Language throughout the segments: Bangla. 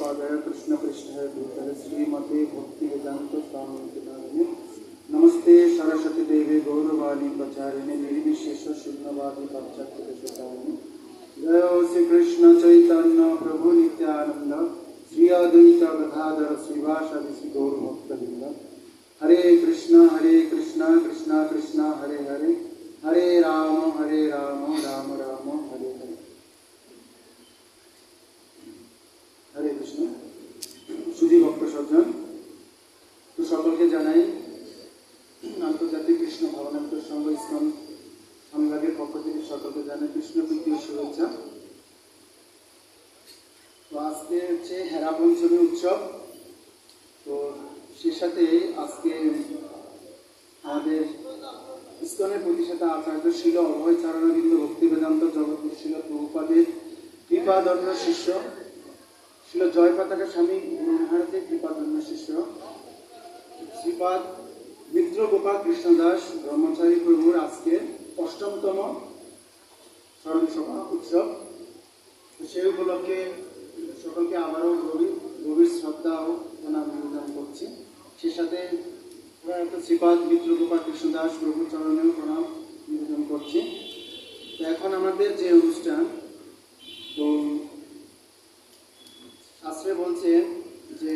गौरपादाय कृष्णपृष्ठाय भूतले श्रीमते भक्तिवेदांत स्वामी नामिने नमस्ते सरस्वती देवी गौरवाणी प्रचारिणे निर्विशेष शून्यवादी पाश्चात्य जय श्री कृष्ण चैतन्य प्रभु नित्यानंद श्री अद्वैत गदाधर श्रीवासादि गौर भक्तवृंद हरे कृष्ण कृष्ण कृष्ण हरे हरे हरे राम राम राम हरे हरे हरे कृष्ण सुधी भक्त सज्जन तो सकलके जानाई आंतर्जातिक कृष्ण भावनात्म संघ इस्कन संघागेर पक्ष थेके सकलके जानाई कृष्ण प्रীতি शुभेच्छा। तो आज के হচ্ছে হেরা পঞ্চমী उत्सव तो সেই সাথে আজকে আমাদের ইস্কনের প্রতিষ্ঠাতা আচার্য শিল অভয় চরণারবিন্দ ভক্তি বেদান্ত জগৎগুরু শিল প্রভুপাদের কৃপাধন্য শিষ্য শিল জয় পতাকা স্বামী মহারাজের কৃপাধন্য শিষ্য শ্রীপাদ মিত্র গোপাল কৃষ্ণদাস ব্রহ্মচারী প্রভুর আজকে অষ্টমতম স্মরণ সভা উৎসব। সেই উপলক্ষে সকলকে আবারও গভীর শ্রদ্ধা ও প্রণাম নিবেদন করছি। সেই সাথে শ্রীপাদ মিত্র গোপাল কৃষ্ণদাস প্রভু চরণেও প্রণাম নিবেদন করছি। তো এখন আমাদের যে অনুষ্ঠান, তো শাস্ত্রে বলছে যে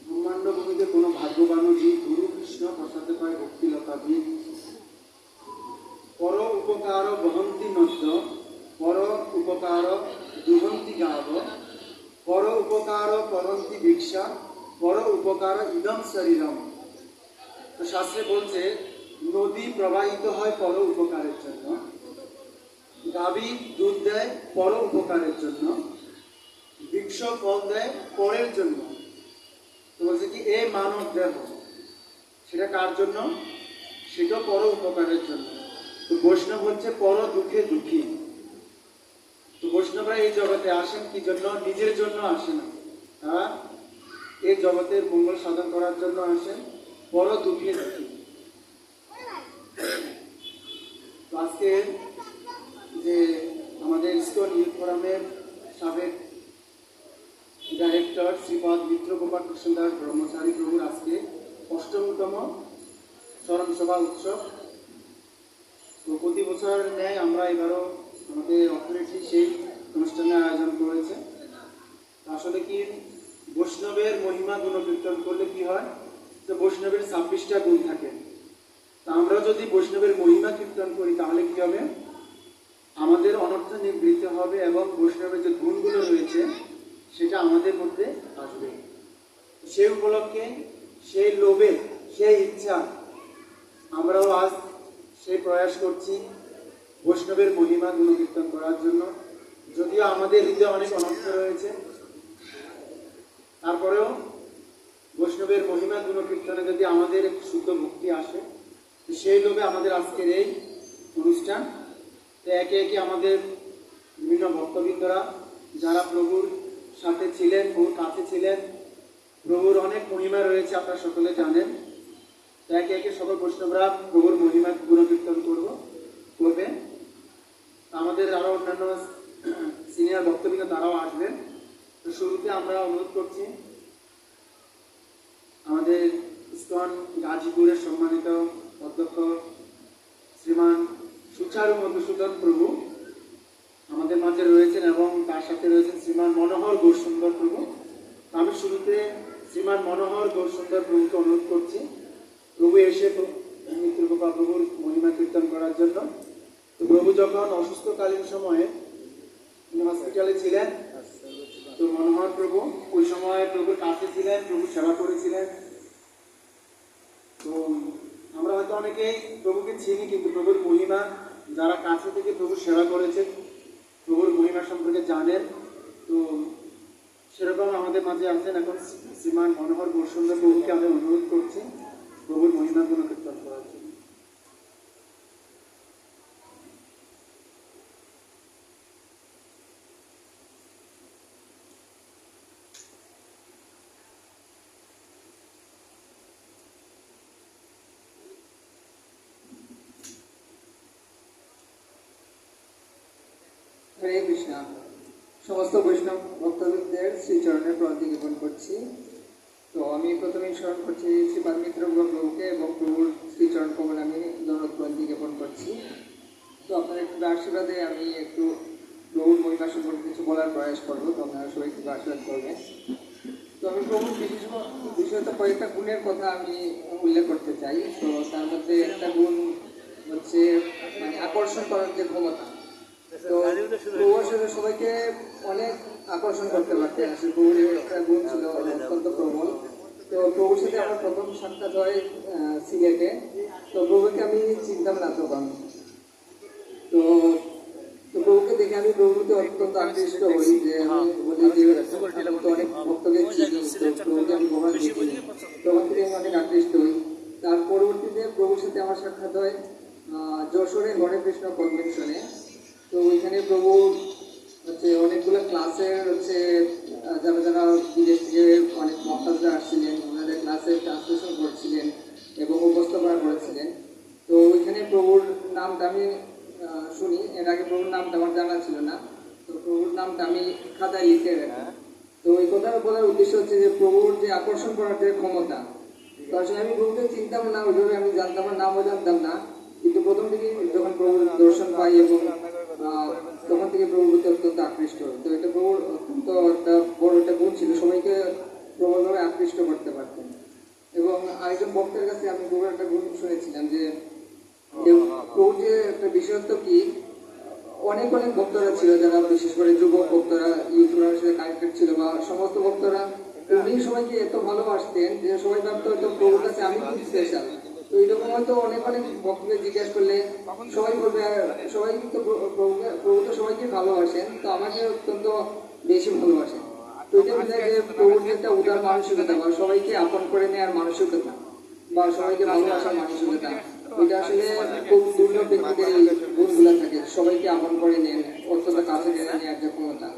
ব্রহ্মাণ্ড ভূমিতে কোনো ভাগ্যবান জীব গুরু কৃষ্ণ প্রসাদে পায় ভক্তিলতা বীর পর উপকার বহন্তি নদ্য পর উপকার দুহন্তি গাব পর উপকার করন্তি ভিক্ষা পর উপকার ইদম শরীরম। তো শাস্ত্রে বলছে নদী প্রবাহিত হয় পর উপকারের জন্য, গাভী দুধ দেয় পর উপকারের জন্য, বৃক্ষ ফল দেয় পরের জন্য। তো বলছে কি এ মানব দেহ সেটা কার জন্য? সেটা পর উপকারের জন্য। তো বৈষ্ণব হচ্ছে পর দুঃখে দুঃখী। তো বৈষ্ণবরা এই জগতে আসেন কি জন্য? নিজের জন্য আসে না, তারা এই জগতের মঙ্গল সাধন করার জন্য আসেন, পর দুঃখে দুঃখী। আজকে যে আমাদের ইস্কন ইউথ ফোরামের সাবেক ডাইরেক্টর শ্রীপাদ মিত্র গোপাল কৃষ্ণদাস ব্রহ্মচারী প্রভুর আজকে অষ্টমতম স্মরণ সভা উৎসব। তো প্রতি বছর ন্যায় আমরা এবারও আমাদের অথরিটি সেই অনুষ্ঠানের আয়োজন করেছে। আসলে কি বৈষ্ণবের মহিমা গুণকীর্তন করলে কি হয়, যে বৈষ্ণবের 26টা গুণ থাকে। তা আমরা যদি বৈষ্ণবের মহিমা কীর্তন করি তাহলে কি হবে? আমাদের অনর্থ নিবৃত্ত হবে এবং বৈষ্ণবের যে গুণগুলো রয়েছে সেটা আমাদের মধ্যে আসবে। সেই উপলক্ষে, সেই লোভে, সেই ইচ্ছা আমরাও আজ সেই প্রয়াস করছি বৈষ্ণবের মহিমা গুণকীর্তন করার জন্য। যদিও আমাদের হৃদয়ে অনেক অনর্থ রয়েছে, তারপরেও বৈষ্ণবের মহিমা গুণকীর্তনে যদি আমাদের শুদ্ধ ভক্তি আসে, সেই লোভে আমাদের আজকের এই অনুষ্ঠান। তো একে একে আমাদের বিভিন্ন ভক্তবৃন্দরা যারা প্রভুর সাথে ছিলেন, প্রভুর কাছে ছিলেন, প্রভুর অনেক মহিমা রয়েছে আপনারা সকলে জানেন। তো একে একে সকল বৈষ্ণবরা প্রভুর মহিমা গুণকীর্তন করবেন। আমাদের আরো অন্যান্য সিনিয়র ভক্তবৃন্দ তারাও আসবেন। তো শুরুতে আমরা অনুরোধ করছি আমাদের ইস্কন গাজীপুরের সম্মানিত অধ্যক্ষ শ্রীমান সুচারু মধুসূদন প্রভু আমাদের মাঝে রয়েছেন এবং তার সাথে রয়েছেন শ্রীমান মনোহর গৌরসুন্দর প্রভু। আমি শুরুতে শ্রীমান মনোহর গৌরসুন্দর প্রভুকে অনুরোধ করছি প্রভু এসে মিত্র গোপাল প্রভুর মহিমা কীর্তন করার জন্য। তো প্রভু যখন অসুস্থকালীন সময়ে হসপিটালে ছিলেন, তো মনোহর প্রভু ওই সময় প্রভুর কাছে ছিলেন, প্রভু সেবা করেছিলেন। তো আমরা হয়তো অনেকেই প্রভুকে চিনি, কিন্তু প্রভুর মহিমা যারা কাছে থেকে প্রভু সেবা করেছেন, প্রভুর মহিমা সম্পর্কে জানেন। তো সেরকম আমাদের মাঝে আছেন এখন শ্রীমান মনোহর গৌরসুন্দর প্রভুকে আমি অনুরোধ করছি প্রভুর মহিমা গুণকীর্তন করার জন্য। হরে কৃষ্ণ। সমস্ত বৈষ্ণব ভক্তদের শ্রীচরণে প্রণতি জ্ঞাপন করছি। তো আমি প্রথমেই স্মরণ করছি শ্রীপাদ মিত্র প্রভুকে এবং প্রভুর শ্রীচরণ কমল আমি দণ্ডক প্রণতি জ্ঞাপন করছি। তো আপনার একটু আশীর্বাদে আমি একটু প্রভুর মহিমা সম্পর্কে কিছু বলার প্রয়াস করবো, তো আপনারা সবাই একটু আশীর্বাদ করবেন। তো আমি প্রভুর বিশেষত কয়েকটা গুণের কথা আমি উল্লেখ করতে চাই। তো তার মধ্যে একটা গুণ হচ্ছে মানে আকর্ষণ করার যে ক্ষমতা। তো প্রভু আসলে সবাইকে অনেক আকর্ষণ করতে পারতেন, আসলে প্রভুর একটা গুণ ছিল অত্যন্ত প্রবল। তো প্রভুর সাথে আমার প্রথম সাক্ষাৎ হয় সিলেটে। তো প্রভুকে আমি চিনতাম না তখন। তো তো প্রভুকে দেখে আমি প্রভুকে অত্যন্ত আকৃষ্ট হই, যে আমি বলি যে আমি তো অনেক ভক্তকে চিনি, তো প্রভুকে আমি কখনো দেখিনি। তখন থেকে আমি অনেক আকৃষ্ট হই। তার পরবর্তীতে প্রভুর সাথে আমার সাক্ষাৎ হয় যশোরে হরে কৃষ্ণ কনভেনশনে। তো ওইখানে প্রভু হচ্ছে অনেকগুলো ক্লাসের হচ্ছে যারা যারা বিদেশ থেকে অনেক বক্তারা আসছিলেন, ওনাদের ক্লাসের ট্রান্সলেশন করছিলেন এবং উপস্থাপনা করেছিলেন। তো ওইখানে প্রভুর নামটা আমি শুনি, এর আগে প্রভুর নামটা আমার জানা ছিল না। তো প্রভুর নামটা আমি খাতায় লিখে রাখি। তো এই কথাটা বলার উদ্দেশ্য হচ্ছে যে প্রভুর যে আকর্ষণ করার যে ক্ষমতা, তো আসলে আমি প্রভুকে চিনতাম না ওইভাবে, আমি জানতাম, আমার নামও জানতাম না। কিন্তু প্রথম থেকে যখন প্রভুর দর্শন পাই এবং তখন থেকে প্রভুর প্রতি অত্যন্ত আকৃষ্ট হই। তো এটা প্রভুর অত্যন্ত একটা বড় একটা গুণ ছিল, সবাইকে প্রবলভাবে আকৃষ্ট করতে পারতেন। এবং আরেকজন ভক্তের কাছে আমি প্রভুর একটা গুণ শুনেছিলাম যে প্রভুর যে একটা বিশেষত্ব কি, অনেক অনেক ভক্তরা ছিল যারা বিশেষ করে যুবক ভক্তরা ইউটিউবের সাথে কানেক্টেড ছিল, বা সমস্ত ভক্তরা উনি সবাইকে এত ভালোবাসতেন যে সবাই ভাবতো হয়তো প্রভুর কাছে আমি খুব স্পেশাল। তো এইরকম হয়তো অনেক অনেক ভক্তকে জিজ্ঞাসা করলে সবাই বলবে সবাই তো প্রভু তো সবাইকে ভালোবাসেন, তো আমাকে অত্যন্ত বেশি ভালোবাসেন। তো এটা বোঝায় যে প্রভুর যে একটা উদার মানসিকতা বা সবাইকে আপন করে নেওয়ার মানসিকতা বা সবাইকে ভালোবাসার মানসিকতা, এটা আসলে খুব দুর্লভ ব্যক্তিদের এই গুণগুলো থাকে, সবাইকে আপন করে নেন, অত্যন্ত কাছে টেনে নেওয়ার যে ক্ষমতা।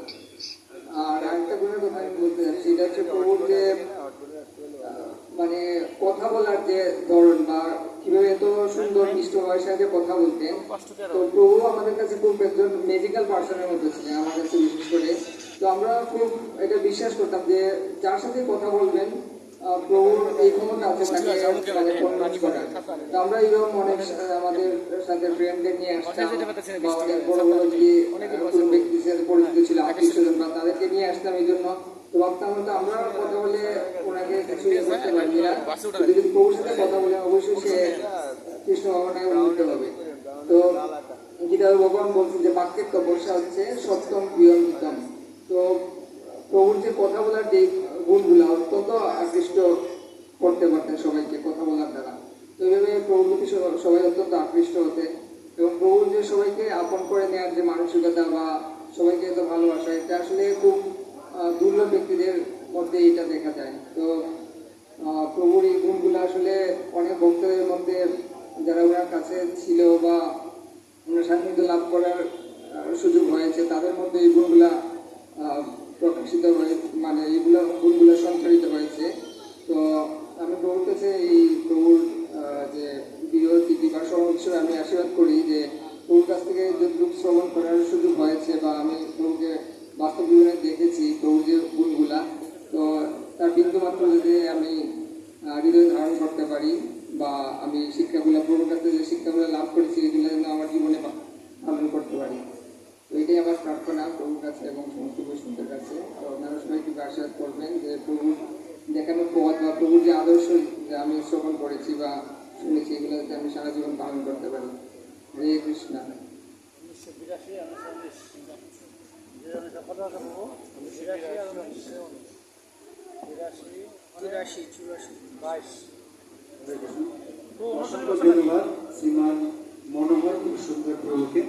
আর আরেকটা গুণের কথা আমি বলতে চাচ্ছি, এটা হচ্ছে প্রভুর যে মানে কথা বলার যে ধরন বা কিভাবে এত সুন্দর মিষ্ট ভাষায় যে কথা বলতেন। তো প্রভু আমাদের কাছে খুব একজন ম্যাজিক্যাল পার্সনের মতো ছিলেন আমার কাছে বিশেষ করে। তো আমরা খুব এটা বিশ্বাস করতাম যে যার সাথে কথা বলবেন প্রভুর এই ক্ষমতা আছে তাকে মানে কনভিন্স করার। তো আমরা এইরকম অনেক আমাদের সাথে ফ্রেন্ডদের নিয়ে আসতাম, বা অনেক বড় বড় যে কোনো ব্যক্তির সাথে পরিচিত ছিল আত্মীয় স্বজন বা তাদেরকে নিয়ে আসতাম। এই জন্য তো ভাবতাম হয়তো আমরা কথা বলে ওনাকে কিছু করতে পারি না, যদি প্রভুর সাথে কথা বলে অবশ্যই সে কৃষ্ণ ভগবানকে উন্নীত হবে। তো গীতা ভগবান বলছেন যে বাক্যের তপস্যা হচ্ছে সপ্তম প্রিয়তম। তো প্রভুর যে কথা বলার যে গুণগুলো অত্যন্ত আকৃষ্ট করতে পারতেন সবাইকে কথা বলার দ্বারা। তো এইভাবে প্রভুর প্রতি সবাই অত্যন্ত আকৃষ্ট হতে, এবং প্রভুর যে সবাইকে আপন করে নেওয়ার যে মানসিকতা বা সবাইকে এত ভালোবাসা, এটা আসলে খুব দুর্লভ ব্যক্তিদের মধ্যে এটা দেখা যায়। তো প্রভুর এই গুণগুলো আসলে অনেক ভক্তদের মধ্যে যারা ওনার কাছে ছিল বা ওনার সান্নিধ্য লাভ করার সুযোগ হয়েছে, তাদের মধ্যে এই গুণগুলা প্রকাশিত হয়ে মানে এইগুলো গুণগুলো সঞ্চারিত হয়েছে। তো আমি প্রভুর কাছে এই প্রভুর যে প্রিয় তিথি বা স্মরণ হিসেবে আমি আশীর্বাদ করি যে প্রভুর কাছ থেকে যতটুকু শ্রবণ করার সুযোগ হয়েছে বা আমি প্রভুকে বাস্তব জীবনে দেখেছি প্রভুর যে গুণগুলা, তো তার বিন্দুমাত্র যদি আমি হৃদয় ধারণ করতে পারি বা আমি শিক্ষাগুলো প্রভুর কাছে যে শিক্ষাগুলো লাভ করেছি এগুলো যেন আমার জীবনে পালন করতে পারি। তো এটাই আমার প্রার্থনা প্রভুর কাছে এবং সমস্ত বৈষ্ণবদের কাছে। তো আপনারা সবাই কিন্তু আশীর্বাদ করবেন যে প্রভুর দেখানো পথ বা প্রভুর যে আদর্শ যে আমি শ্রবণ করেছি বা শুনেছি এগুলো যাতে আমি সারা জীবন পালন করতে পারি। হরে কৃষ্ণ। অসংখ্য ধন্যবাদ শ্রীমান মনোহর খুব সুন্দর প্রভুকে।